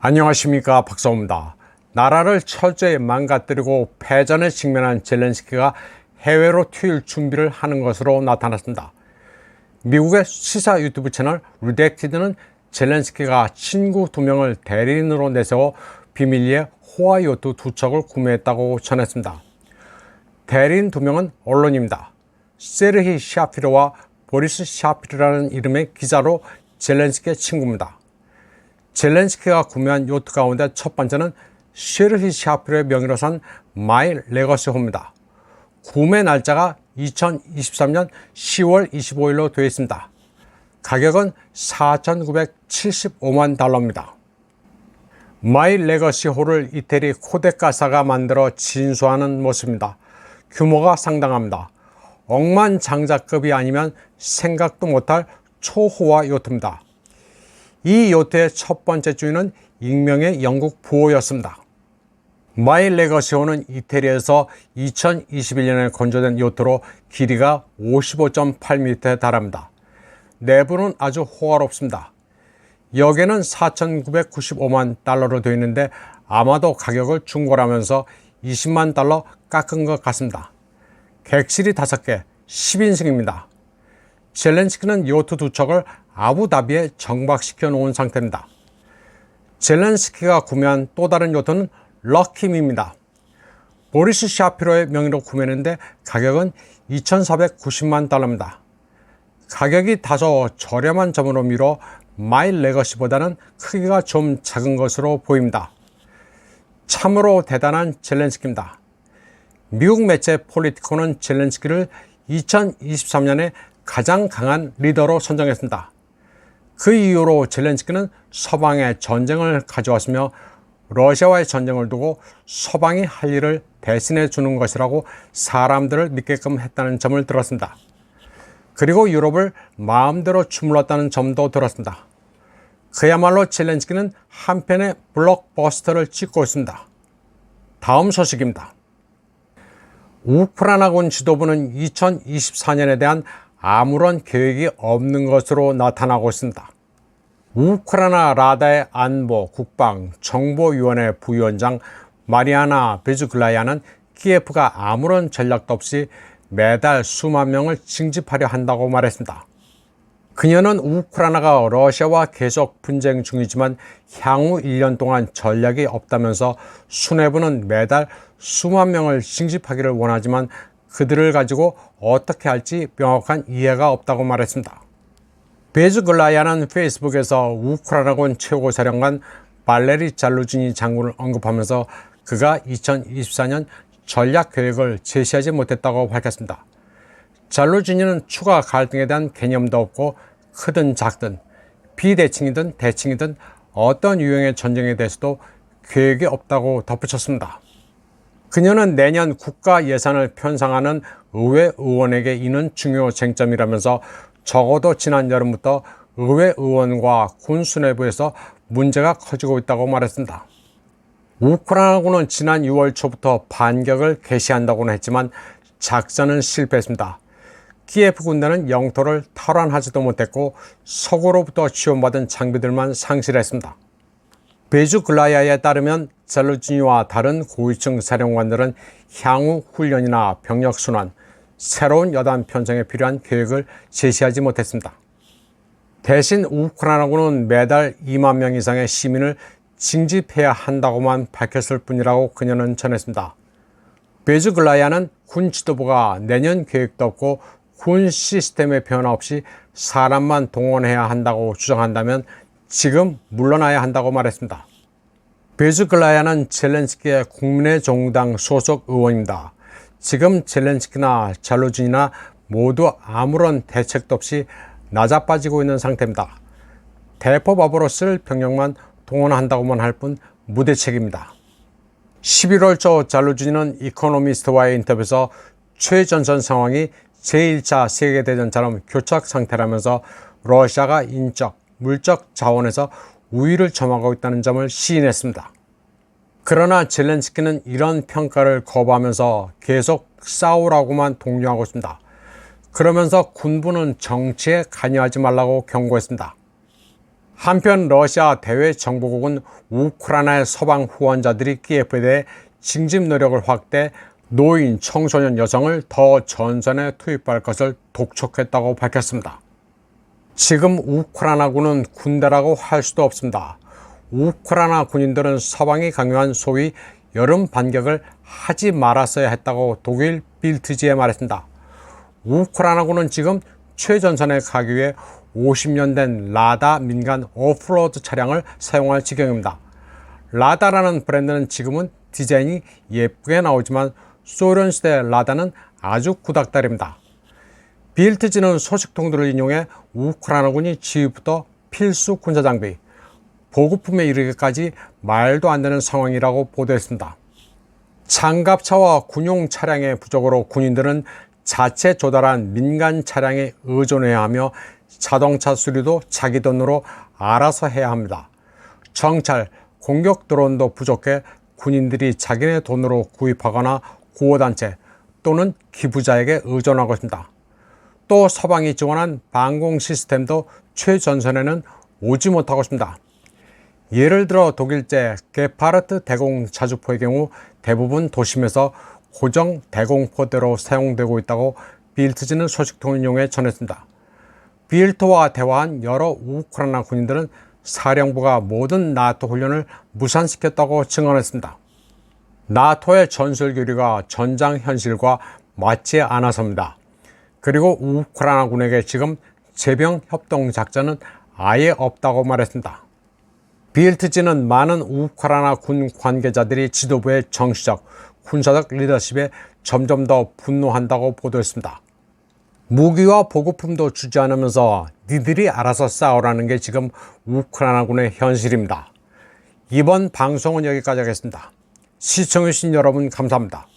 안녕하십니까, 박사호입니다. 나라를 철저히 망가뜨리고 패전에 직면한 젤렌스키가 해외로 튀을 준비를 하는 것으로 나타났습니다. 미국의 시사 유튜브 채널 리덱티드는 젤렌스키가 친구 2명을 대리인으로 내세워 비밀리에 호화 요트 2척을 구매했다고 전했습니다. 대리인 2명은 언론입니다. 세르히 샤피르와 보리스 샤피르라는 이름의 기자로 젤렌스키의 친구입니다. 젤렌스키가 구매한 요트 가운데 첫 번째는 세르히 샤피르의 명의로 산 마이 레거시호입니다. 구매 날짜가 2023년 10월 25일로 되어 있습니다. 가격은 4,975만 달러입니다. 마이 레거시호를 이태리 코데카사가 만들어 진수하는 모습입니다. 규모가 상당합니다. 억만장자급이 아니면 생각도 못할 초호화 요트입니다. 이 요트의 첫 번째 주인은 익명의 영국 부호였습니다. 마이 레거시호는 이태리에서 2021년에 건조된 요트로 길이가 55.8m에 달합니다. 내부는 아주 호화롭습니다. 역에는 4,995만 달러로 되어 있는데 아마도 가격을 중고라면서 20만 달러 깎은 것 같습니다. 객실이 5개, 10인승입니다. 젤렌스키는 요트 2척을 아부다비에 정박시켜 놓은 상태입니다. 젤렌스키가 구매한 또 다른 요트는 럭킴입니다. 보리스 샤피로의 명의로 구매했는데 가격은 2,490만 달러입니다. 가격이 다소 저렴한 점으로 미뤄 마이 레거시보다는 크기가 좀 작은 것으로 보입니다. 참으로 대단한 젤렌스키입니다. 미국 매체 폴리티코는 젤렌스키를 2023년에 가장 강한 리더로 선정했습니다. 그 이후로 젤렌스키는 서방에 전쟁을 가져왔으며 러시아와의 전쟁을 두고 서방이 할 일을 대신해 주는 것이라고 사람들을 믿게끔 했다는 점을 들었습니다. 그리고 유럽을 마음대로 주물렀다는 점도 들었습니다. 그야말로 젤렌스키는 한편의 블록버스터를 찍고 있습니다. 다음 소식입니다. 우크라이나군 지도부는 2024년에 대한 아무런 계획이 없는 것으로 나타나고 있습니다. 우크라이나 라다의 안보, 국방, 정보위원회 부위원장 마리아나 베즈글라야는 키예프가 아무런 전략도 없이 매달 수만 명을 징집하려 한다고 말했습니다. 그녀는 우크라이나가 러시아와 계속 분쟁 중이지만 향후 1년 동안 전략이 없다면서 수뇌부는 매달 수만 명을 징집하기를 원하지만 그들을 가지고 어떻게 할지 명확한 이해가 없다고 말했습니다. 베즈글라야는 페이스북에서 우크라이나군 최고사령관 발레리 잘루지니 장군을 언급하면서 그가 2024년 전략 계획을 제시하지 못했다고 밝혔습니다. 잘루지니는 추가 갈등에 대한 개념도 없고 크든 작든 비대칭이든 대칭이든 어떤 유형의 전쟁에 대해서도 계획이 없다고 덧붙였습니다. 그녀는 내년 국가 예산을 편성하는 의회 의원에게 이는 중요 쟁점이라면서 적어도 지난 여름부터 의회 의원과 군 수뇌부에서 문제가 커지고 있다고 말했습니다. 우크라이나군은 지난 6월 초부터 반격을 개시한다고는 했지만 작전은 실패했습니다. 키예프 군대는 영토를 탈환하지도 못했고 서구로부터 지원받은 장비들만 상실했습니다. 베즈글라야에 따르면 잘루지니와 다른 고위층 사령관들은 향후 훈련이나 병력 순환, 새로운 여단 편성에 필요한 계획을 제시하지 못했습니다. 대신 우크라이나군은 매달 2만 명 이상의 시민을 징집해야 한다고만 밝혔을 뿐이라고 그녀는 전했습니다. 베즈글라야는 군 지도부가 내년 계획도 없고 군 시스템의 변화 없이 사람만 동원해야 한다고 주장한다면 지금 물러나야 한다고 말했습니다. 베즈글라야는 젤렌스키의 국민의 정당 소속 의원입니다. 지금 젤렌스키나 잘루지니나 모두 아무런 대책도 없이 나자빠지고 있는 상태입니다. 대포밥으로 쓸 병력만 동원한다고만 할 뿐 무대책입니다. 11월 초 잘루지니는 이코노미스트와의 인터뷰에서 최전선 상황이 제1차 세계대전처럼 교착 상태라면서 러시아가 인적, 물적 자원에서 우위를 점하고 있다는 점을 시인했습니다. 그러나 젤렌스키는 이런 평가를 거부하면서 계속 싸우라고만 독려하고 있습니다. 그러면서 군부는 정치에 관여하지 말라고 경고했습니다. 한편 러시아 대외정보국은 우크라이나의 서방 후원자들이 키예프에 대해 징집 노력을 확대, 노인, 청소년, 여성을 더 전선에 투입할 것을 독촉했다고 밝혔습니다. 지금 우크라이나군은 군대라고 할 수도 없습니다. 우크라이나 군인들은 서방이 강요한 소위 여름 반격을 하지 말았어야 했다고 독일 빌트지에 말했습니다. 우크라이나군은 지금 최전선에 가기 위해 50년 된 라다 민간 오프로드 차량을 사용할 지경입니다. 라다라는 브랜드는 지금은 디자인이 예쁘게 나오지만 소련 시대 라다는 아주 구닥다리입니다. 빌트지는 소식통들을 인용해 우크라이나군이 지휘부터 필수 군사장비, 보급품에 이르기까지 말도 안 되는 상황이라고 보도했습니다. 장갑차와 군용 차량의 부족으로 군인들은 자체 조달한 민간 차량에 의존해야 하며 자동차 수리도 자기 돈으로 알아서 해야 합니다. 정찰, 공격 드론도 부족해 군인들이 자기네 돈으로 구입하거나 구호단체 또는 기부자에게 의존하고 있습니다. 또 서방이 지원한 방공 시스템도 최전선에는 오지 못하고 있습니다. 예를 들어 독일제 게파르트 대공 자주포의 경우 대부분 도심에서 고정 대공포대로 사용되고 있다고 빌트지는 소식통을 이용해 전했습니다. 빌트와 대화한 여러 우크라이나 군인들은 사령부가 모든 나토 훈련을 무산시켰다고 증언했습니다. 나토의 전술 교류가 전장 현실과 맞지 않아서입니다. 그리고 우크라이나군에게 지금 제병 협동 작전은 아예 없다고 말했습니다. 빌트지는 많은 우크라이나 군 관계자들이 지도부의 정치적, 군사적 리더십에 점점 더 분노한다고 보도했습니다. 무기와 보급품도 주지 않으면서 니들이 알아서 싸우라는 게 지금 우크라이나군의 현실입니다. 이번 방송은 여기까지 하겠습니다. 시청해주신 여러분 감사합니다.